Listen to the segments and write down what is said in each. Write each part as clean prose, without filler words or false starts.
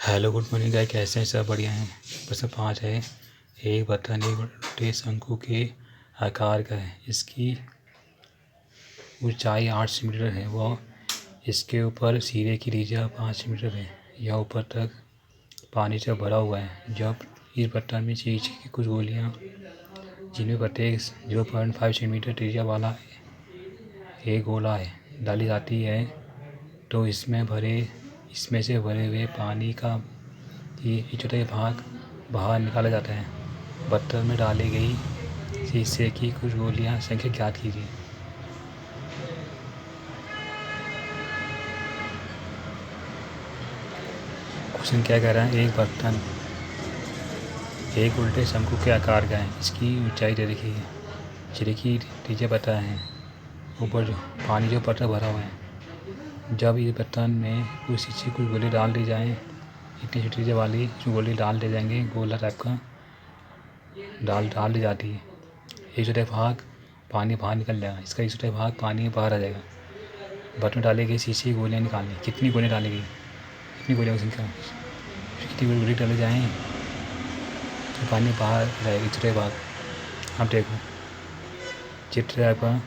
Hello good morning गाय, कैसे हैं? सब बढ़िया हैं। बस 5 है। एक बर्तन एक बड़े शंकु के आकार का है। इसकी ऊंचाई 8 सेंटीमीटर है। वह इसके ऊपर सिरे की रीझा 5 सेंटीमीटर है। यह ऊपर तक पानी से भरा हुआ है। जब इस बर्तन में शीशे की कुछ गोलियां, जिनमें प्रत्येक 0.5 सेंटीमीटर त्रिज्या वाला एक गोला है, डाली जाती है, तो इसमें से भरे हुए पानी का ये छोटे भाग बाहर निकाला जाता है। बर्तन में डाली गई शीशे की कुछ गोलियां संख्या ज्ञात कीजिए। क्वेश्चन क्या कह रहा है? एक बर्तन एक उल्टे शंकु के आकार का है। इसकी ऊंचाई दे रखी है, सिरे की त्रिज्या पता है, ऊपर जो पानी जो पत्थर भरा हुआ है। जब इस बर्तन में कुछ शीशे कुछ गोली डाल दी जाए, इतनी छोटी त्रिज्या वाली गोली डाल दे जाएंगे, गोला टाइप का डाल दी जाती है। एक छोटे भाग पानी बाहर निकल जाएगा। इसका एक छोटे भाग पानी बाहर आ जाएगा। बर्तन में डाली गई शीशे की गोलियाँ निकालनी। कितनी गोलियाँ डाली गई, कितनी गोलियों की संख्या, कितनी गोली डाली जाएँ तो पानी बाहर जाएगा। छोटे भाग आप देखो, चित्र आपका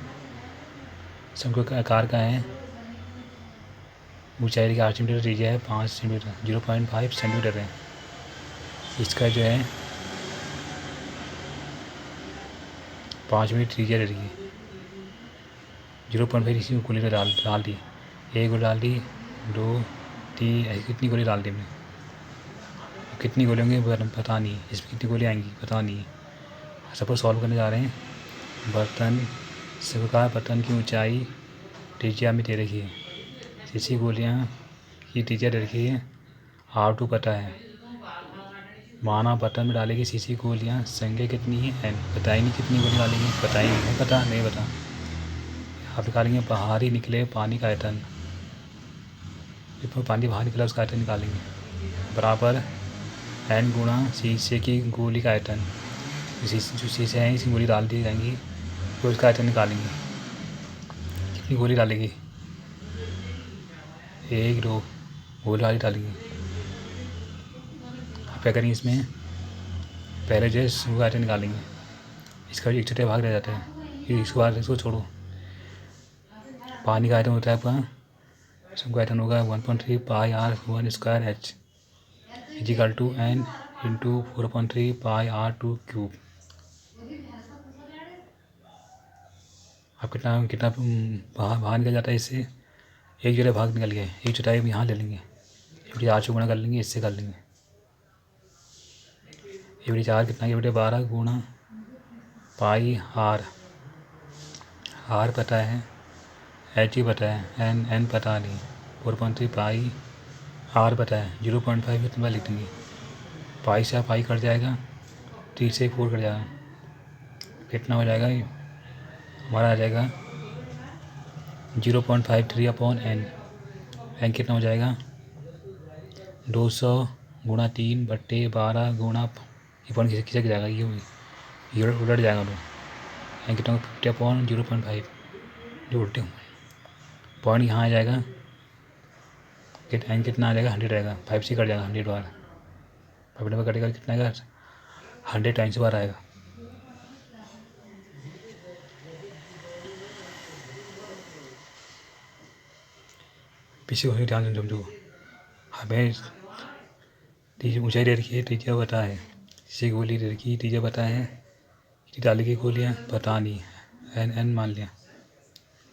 शंकु का आकार का है। ऊंचाई की 8 सेंटीमीटर, त्रिज्या है 5 सेंटीमीटर, 0.5 सेंटीमीटर है। इसका जो है 5 मिनट त्रिज्या रही है। 0.5 इसी गोली में डाल दी। एक गोली डाल दी, 2 3 ऐसी कितनी गोली डाल दी हमने। कितनी गोली होंगी पता नहीं, इसमें कितनी गोली आएंगी पता नहीं। सपोज सॉल्व करने जा रहे हैं। बर्तन स्वीकार बर्तन की ऊंचाई त्रिज्या में दे रखी है। शीशी गोलियां की त्रिज्या दे रखी है, R2 पता है। माना बर्तन में डालेगी शीशी गोलियां, संख्या कितनी है n। बताई नहीं कितनी गोली डालेंगे, बताई नहीं, पता नहीं पता। आप निकालेंगे बाहर ही निकले पानी का आयतन, जितना पानी बाहर निकला उसका आयतन निकालेंगे, बराबर n गुणा शीशे की गोली का आयतन। जो शीशे हैं इसकी गोली डाल दी जाएंगी, तो उसका आयतन निकालेंगे। कितनी गोली डालेगी, 1 2 गोली डालेंगे। आप क्या करेंगे, इसमें पहले जो है इसका आयतन निकालेंगे। इसका एक छोटे भाग रह जाता है, फिर इसको छोड़ो। पानी का आयतन होता है आपका, सबका आयतन होगा 1.3 pi R1 square H equal to N into 4.3 pi R2 cube. अब कितना कितना बाहर निकल जाता है इससे, एक जोड़े भाग निकल गए। एक चौथाई हम यहाँ ले लेंगे, ये 8 से गुणा कर लेंगे, इससे कर लेंगे। ये 4 कितना, ये 12 गुणा पाई R पता है, H ही पता है, N पता नहीं, 4.3 पाई R पता है, 0.5 कितना लिख देंगे। पाई से पाई कट जाएगा, 3 से 4 कट जाएगा, कितना हो जाएगा, हमारा आ जाएगा 0.53/n। n कितना हो जाएगा, 200 गुणा 3/12 गुणा, ये पॉइंट खिसक जाएगा, ये उलट जाएगा। तो n कितना, 50/0.5, जो उल्टे पॉइंट यहाँ आ जाएगा। n कितना आ जाएगा, 100 आएगा। 5 से कट जाएगा 100 बार, 5 नंबर कटेगा, कितना आएगा, 100 टाइम्स बार आएगा। पीछे को ध्यान से समझो। हमें ऊंचाई दे रखी है, त्रिज्या पता है, इसे गोली दे रखी है, त्रिज्या पता है, डाली की गोलियाँ पता नहीं, n मान लिया।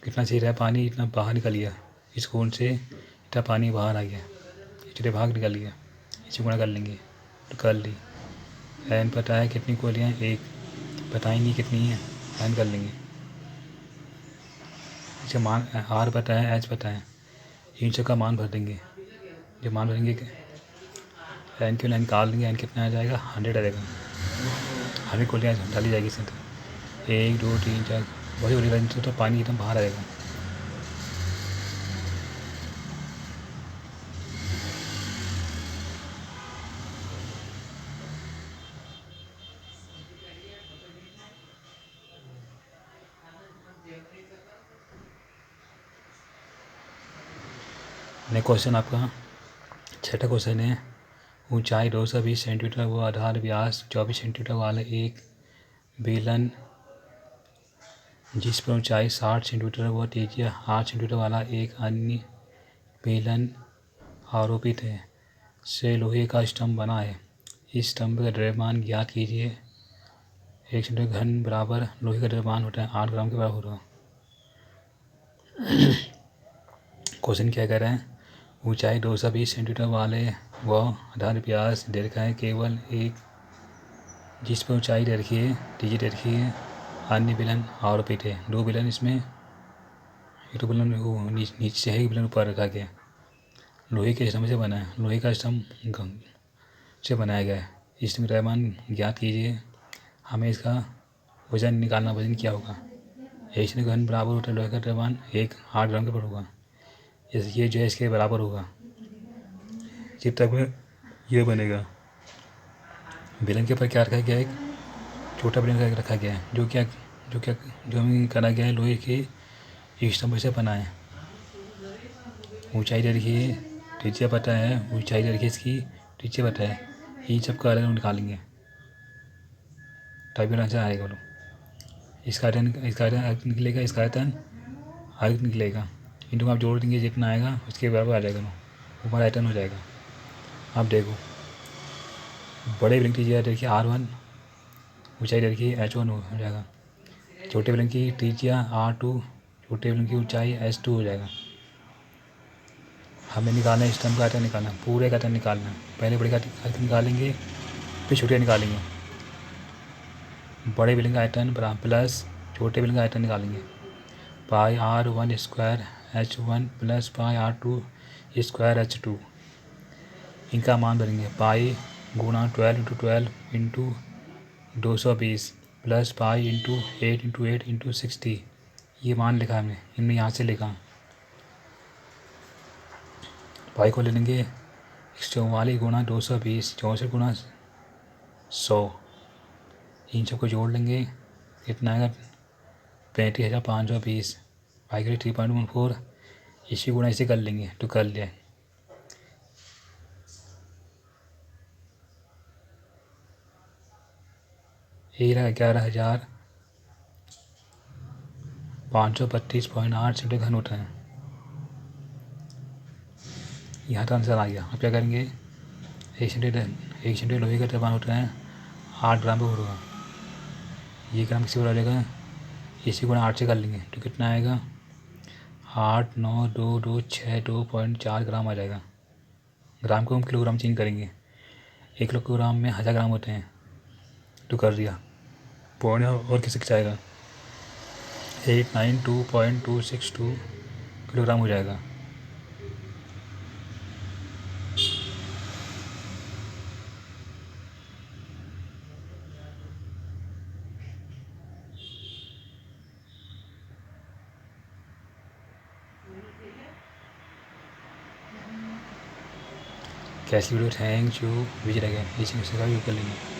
कितना सही रहा, पानी इतना बाहर निकल गया, इस कोण से इतना पानी बाहर आ गया, इतने भाग निकल गया, इसे गुणा कर लेंगे तो कर ली। n पता है कितनी गोलियाँ, एक, पता ही नहीं कितनी है, n कर लेंगे। इसका मान R पता है, H पता है, इन सब का मान भर देंगे। जब मान भरेंगे n क्यों, निकाल देंगे, n कितना आ जाएगा, 100 आ जाएगा। 100 गोलियाँ डाली जाएगी इसमें, तो 1 2 3 4 बड़ी बड़ी तो पानी एकदम बाहर आएगा। नेक्स्ट क्वेश्चन आपका 6ठा क्वेश्चन है। ऊंचाई 220 सेंटीमीटर व आधार व्यास 24 सेंटीमीटर वाला एक बेलन जिस पर ऊंचाई 60 सेंटीमीटर व त्रिज्या 8 सेंटीमीटर वाला एक अन्य बेलन आरोपित है से लोहे का स्तंभ बना है। इस स्तंभ का द्रव्यमान ज्ञात कीजिए। 1 सेंटीमीटर घन बराबर लोहे का द्रव्यमान होता है 8 ग्राम के बराबर होगा। क्वेश्चन क्या कह रहे हैं, ऊंचाई 220 सेंटीमीटर वाले व आधार व्यास दीर्घाएं केवल एक जिस पर ऊंचाई रखिए त्रिज्या रखिए अन्य बेलन आरोपित है। 2 बेलन इसमें, एक तो बेलन नीचे से है, एक बेलन ऊपर रखा गया। लोहे के स्तंभ से बना है, लोहे का स्तंभ से बनाया गया है। इसमें द्रव्यमान ज्ञात कीजिए। हमें इसका वजन निकालना, वजन क्या होगा। 1 सेंटीमीटर घन बराबर होता है लोहे का द्रव्यमान 8 ग्राम के बराबर होगा। ये जो है इसके बराबर होगा। जब तक ये बनेगा बेलन के ऊपर क्या रखा गया है, एक छोटा बेलन रखा गया है जो हमें करा गया है लोहे के स्तंभ से बना है। ऊंचाई देखिए, त्रिज्या पता है, ऊंचाई देखिए इसकी त्रिज्या पता है। इन सब का आयतन निकालेंगे तभी आंसर आएगा। बोलो इसका आयतन निकलेगा, इसका आयतन निकलेगा। इन दोनों आप जोड़ देंगे, जितना आएगा उसके बराबर आ जाएगा, ऊपर आयतन हो जाएगा। आप देखो बड़े बेलन की त्रिज्या देखिए R1, ऊंचाई देखिए H1 हो जाएगा। छोटे बेलन की त्रिज्या R2, छोटे बेलन की ऊंचाई S2 हो जाएगा। हमें निकालना है स्तंभ का आयतन निकालना, पूरे का आयतन निकालना। पहले बड़े का आयतन निकालेंगे, फिर छोटे निकालेंगे। बड़े बेलन का आयतन प्लस छोटे बेलन का आयतन निकालेंगे। पाई R1 square H1 plus pi R2 square H2। इनका मान भरेंगे। पाई गुणा 12 × 12 into 220 plus pi into 8 × 8 into 60। ये मान लिखा हमने, इनमें यहाँ से लिखा। पाई को ले लेंगे 144 गुणा 220, 64 गुणा 100। इन सबको जोड़ लेंगे, कितना आएगा 35,520। पाई के लिए 3.14। इसी गुणा इसे कर लेंगे तो कर लिया। ये रहा 11,532.8 सेंटीमीटर घन होता है। यहाँ तो आंसर आ गया। अब क्या करेंगे, 1 सेंटीमीटर लोहे का द्रव्यमान होता है 8 ग्राम पर होगा। ये ग्राम किसी पर आ जाएगा, इसी गुणा 8 से कर लेंगे तो कितना आएगा 89226.4 ग्राम आ जाएगा। ग्राम को हम किलोग्राम चेंज करेंगे, 1 किलोग्राम में 1000 ग्राम होते हैं तो कर दिया। पौने और किसके जाएगा 892.262 किलोग्राम हो जाएगा। कैसी वीडियो, थैंक यू। विजय रहेगा इसी कर लेंगे।